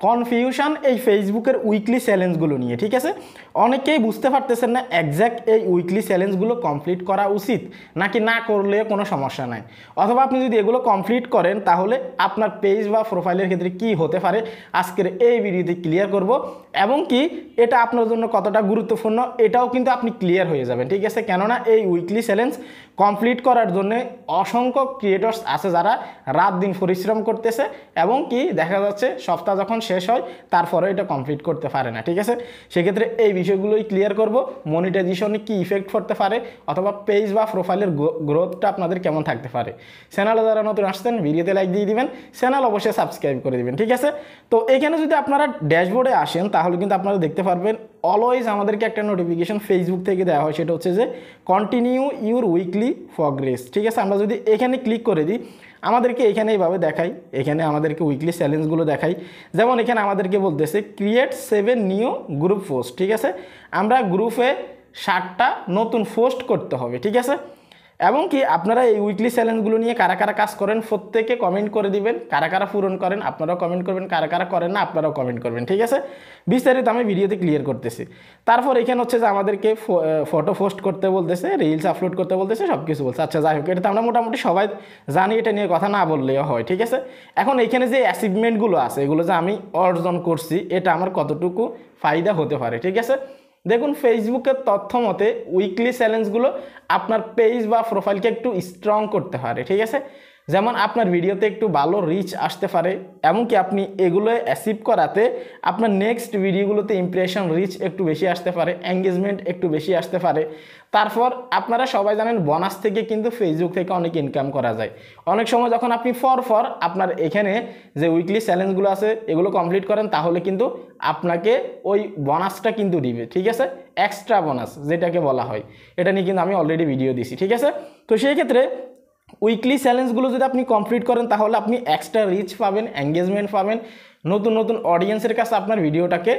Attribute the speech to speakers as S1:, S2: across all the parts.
S1: Confusion এই ফেসবুকের weekly চ্যালেঞ্জগুলো নিয়ে, ঠিক আছে। অনেকেই বুঝতে পারতেছেন না এক্স্যাক্ট এই উইকলি চ্যালেঞ্জগুলো কমপ্লিট করা উচিত নাকি না করলে কোনো সমস্যা নাই, অথবা আপনি যদি এগুলো কমপ্লিট করেন তাহলে আপনার পেজ বা প্রোফাইলের ক্ষেত্রে কি হতে পারে আজকের এই ভিডিওতে ক্লিয়ার করব, এবং কি এটা আপনার জন্য কতটা গুরুত্বপূর্ণ এটাও কিন্তু আপনি ক্লিয়ার হয়ে যাবেন, ঠিক আছে। কেননা এই উইকলি চ্যালেঞ্জ কমপ্লিট করার জন্য অসংখ্য ক্রিয়েটর্স আছে যারা রাত দিন পরিশ্রম করতেছে, এবং কি দেখা যাচ্ছে সপ্তাহ যখন শেষ হয় তারপরে এটা কমপ্লিট করতে পারে না, ঠিক আছে। সেক্ষেত্রে এই বিষয়গুলোই ক্লিয়ার করব, মনিটাইজেশনে কি ইফেক্ট করতে পারে অথবা পেজ বা প্রোফাইলের গ্রোথটা আপনাদের কেমন থাকতে পারে। চ্যানেলে যারা নতুন আসছেন ভিডিওতে লাইক দিয়ে দিবেন, চ্যানেল অবশ্যই সাবস্ক্রাইব করে দিবেন, ঠিক আছে। তো এখানে যদি আপনারা ড্যাশবোর্ডে আসেন তাহলে কিন্তু আপনারা দেখতে পারবেন অলওয়েজ আমাদেরকে একটা নোটিফিকেশন ফেসবুক থেকে দেওয়া হয়, সেটা হচ্ছে যে কন্টিনিউ ইউর উইকলি প্রগ্রেস, ঠিক আছে। আমরা যদি এখানে ক্লিক করে দিই আমাদেরকে এখানে এইভাবে দেখাই, এখানে আমাদেরকে উইকলি চ্যালেঞ্জগুলো দেখাই। যেমন এখানে আমাদেরকে বলতেছে ক্রিয়েট 7 নিউ গ্রুপ পোস্ট, ঠিক আছে। আমরা গ্রুপে 7টা নতুন পোস্ট করতে হবে, ঠিক আছে। এবং কি আপনারা এই উইকলি চ্যালেঞ্জগুলো নিয়ে কারা কারা কাজ করেন প্রত্যেকে কমেন্ট করে দিবেন, কারা কারা পূরণ করেন আপনারাও কমেন্ট করবেন, কারা কারা করেন না আপনারাও কমেন্ট করবেন, ঠিক আছে। বিস্তারিত আমি ভিডিওতে ক্লিয়ার করতেছি। তারপর এখানে হচ্ছে যে আমাদেরকে ফটো পোস্ট করতে বলতেছে, রিলস আপলোড করতে বলতেছে, সব কিছু বলছে। আচ্ছা যাই হোক, এটা তো আমরা মোটামুটি সবাই জানি, এটা নিয়ে কথা না বললেও হয়, ঠিক আছে। এখন এখানে যে অ্যাচিভমেন্টগুলো আছে এগুলো যে আমি অর্জন করছি এটা আমার কতটুকু ফায়দা হতে পারে, ঠিক আছে। দেখুন ফেসবুকের তথ্য মতে উইকলি চ্যালেঞ্জগুলো আপনার পেজ বা প্রোফাইলকে একটু স্ট্রং করতে পারে, ঠিক আছে। যেমন আপনার ভিডিওতে একটু ভালো রিচ আসতে পারে, এমনকি আপনি এগুলো অ্যাচিভ করাতে আপনার নেক্সট ভিডিওগুলোতে ইমপ্রেশন রিচ একটু বেশি আসতে পারে, এঙ্গেজমেন্ট একটু বেশি আসতে পারে। তারপর আপনারা সবাই জানেন বোনাস থেকে কিন্তু ফেসবুক থেকে অনেক ইনকাম করা যায়। অনেক সময় যখন আপনি ফর আপনার এখানে যে উইকলি চ্যালেঞ্জগুলো আছে এগুলো কমপ্লিট করেন তাহলে কিন্তু আপনাকে ওই বোনাসটা কিন্তু দিবে, ঠিক আছে। এক্সট্রা বোনাস যেটাকে বলা হয়, এটা নিয়ে কিন্তু আমি অলরেডি ভিডিও দিছি, ঠিক আছে। তো সেই ক্ষেত্রে উইকলি চ্যালেঞ্জগুলো যদি আপনি কমপ্লিট করেন তাহলে আপনি এক্সট্রা রিচ পাবেন, এঙ্গেজমেন্ট পাবেন, নতুন নতুন অডিয়েন্সের কাছে আপনার ভিডিওটাকে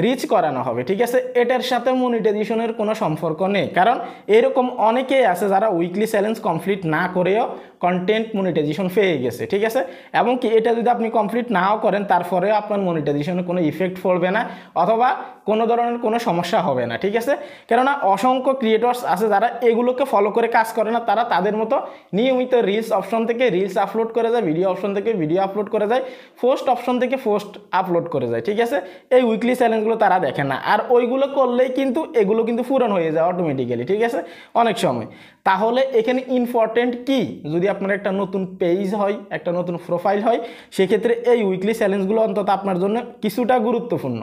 S1: রিচ করানো হবে, ঠিক আছে। এটার সাথে মনিটাইজেশনের কোনো সম্পর্ক নেই, কারণ এরকম অনেকেই আছে যারা উইকলি চ্যালেঞ্জ কমপ্লিট না করেও কন্টেন্ট মনিটাইজেশন পেয়ে গেছে, ঠিক আছে। এবং কি এটা যদি আপনি কমপ্লিট নাও করেন তারপরেও আপনার মনিটাইজেশনে কোনো ইফেক্ট পড়বে না অথবা কোনো ধরনের কোনো সমস্যা হবে না, ঠিক আছে। কেননা অসংখ্য ক্রিয়েটর্স আছে যারা এগুলোকে ফলো করে কাজ করে না, তারা তাদের মতো নিয়মিত রিলস অপশন থেকে রিলস আপলোড করে যায়, ভিডিও অপশন থেকে ভিডিও আপলোড করে যায়, পোস্ট অপশন থেকে পোস্ট আপলোড করে যায়, ঠিক আছে। এই উইকলি চ্যালেঞ্জ তারা দেখে না, আর ওইগুলো করলেই কিন্তু এগুলো কিন্তু পূরণ হয়ে যায় অটোমেটিক্যালি, ঠিক আছে, অনেক সময়। তাহলে এখানে ইম্পর্টেন্ট কি, যদি আপনার একটা নতুন পেজ হয়, একটা নতুন প্রোফাইল হয়, সেক্ষেত্রে এই উইকলি চ্যালেঞ্জগুলো অন্তত আপনার জন্য কিছুটা গুরুত্বপূর্ণ।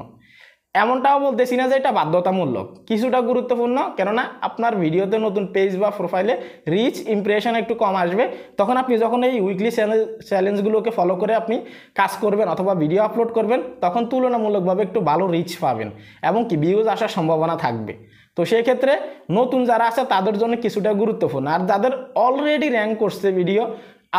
S1: এমনটাও বলতেছি না যে এটা বাধ্যতামূলক, কিছুটা গুরুত্বপূর্ণ। কেননা আপনার ভিডিওতে নতুন পেজ বা প্রোফাইলে রিচ ইমপ্রেশন একটু কম আসবে, তখন আপনি যখন এই উইকলি চ্যালেঞ্জগুলোকে ফলো করে আপনি কাজ করবেন অথবা ভিডিও আপলোড করবেন তখন তুলনামূলকভাবে একটু ভালো রিচ পাবেন এবং কি ভিউজ আসার সম্ভাবনা থাকবে। তো সেই ক্ষেত্রে নতুন যারা আছে তাদের জন্য কিছুটা গুরুত্বপূর্ণ, আর যাদের অলরেডি র্যাঙ্ক করছে ভিডিও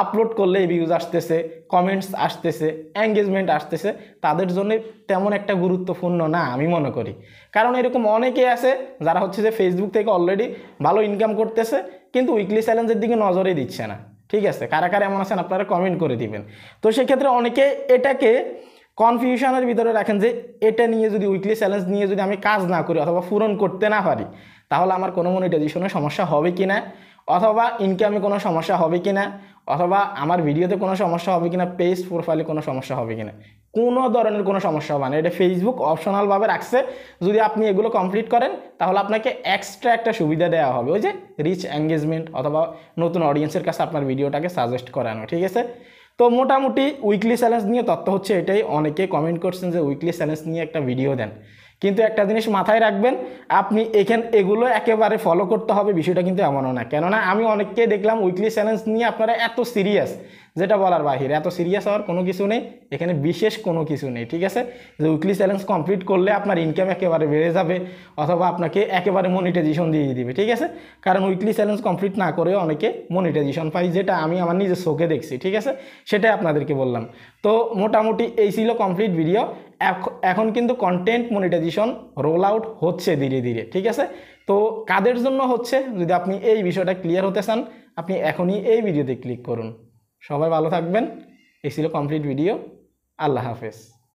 S1: আপলোড করলে ভিউজ আসতেছে, কমেন্টস আসতেছে, এঙ্গেজমেন্ট আসতেছে, তাদের জন্য তেমন একটা গুরুত্বপূর্ণ না আমি মনে করি। কারণ এরকম অনেকেই আছে যারা হচ্ছে যে ফেসবুক থেকে অলরেডি ভালো ইনকাম করতেছে কিন্তু উইকলি চ্যালেঞ্জের দিকে নজরই দিচ্ছে না, ঠিক আছে। কারা কারা এমন আছেন আপনারা কমেন্ট করে দিবেন। তো সেক্ষেত্রে অনেকে এটাকে কনফিউশনের ভিতরে রাখেন যে এটা নিয়ে যদি উইকলি চ্যালেঞ্জ নিয়ে যদি আমি কাজ না করি অথবা পূরণ করতে না পারি তাহলে আমার কোনো মনিটাইজেশনের সমস্যা হবে কি না, অথবা ইনকামে কোনো সমস্যা হবে কি না, অথবা আমার ভিডিওতে কোনো সমস্যা হবে কিনা, পেজ প্রোফাইলে কোনো সমস্যা হবে কিনা। কোনো ধরনের কোনো সমস্যা হবে না, এটা ফেসবুক অপশনালভাবে রাখছে। যদি আপনি এগুলো কমপ্লিট করেন তাহলে আপনাকে এক্সট্রা একটা সুবিধা দেওয়া হবে, ওই যে রিচ এঙ্গেজমেন্ট অথবা নতুন অডিয়েন্সের কাছে আপনার ভিডিওটাকে সাজেস্ট করানো, ঠিক আছে। তো মোটামুটি উইকলি চ্যালেঞ্জ নিয়ে তথ্য হচ্ছে এটাই। অনেকে কমেন্ট করছেন যে উইকলি চ্যালেঞ্জ নিয়ে একটা ভিডিও দেন, কিন্তু একটা জিনিস মাথায় রাখবেন, আপনি এগুলো একেবারে ফলো করতে হবে বিষয়টা কিন্তু এমনও না। কেননা আমি অনেককে দেখলাম উইকলি চ্যালেঞ্জ নিয়ে আপনারা এত সিরিয়াস, যেটা বলার বাহিরে, এত সিরিয়াস হওয়ার কোনো কিছু নেই, এখানে বিশেষ কোনো কিছু নেই, ঠিক আছে। যে উইকলি চ্যালেঞ্জ কমপ্লিট করলে আপনার ইনকাম একেবারে বেড়ে যাবে অথবা আপনাকে একেবারে মনিটাইজেশন দিয়ে দিবে, ঠিক আছে। কারণ উইকলি চ্যালেঞ্জ কমপ্লিট না করেও অনেকে মনিটাইজেশন পাই, যেটা আমি আমার নিজের চোখে দেখছি, ঠিক আছে, সেটাই আপনাদেরকে বললাম। তো মোটামুটি এই ছিল কমপ্লিট ভিডিও। এখন কিন্তু কন্টেন্ট মনিটাইজেশন রোল আউট হচ্ছে ধীরে ধীরে, ঠিক আছে। তো কাদের জন্য হচ্ছে, যদি আপনি এই বিষয়টা ক্লিয়ার হতে চান আপনি এখনই এই ভিডিওতে ক্লিক করুন। সবাই ভালো থাকবেন। এই ছিল কমপ্লিট ভিডিও। আল্লাহ হাফেজ।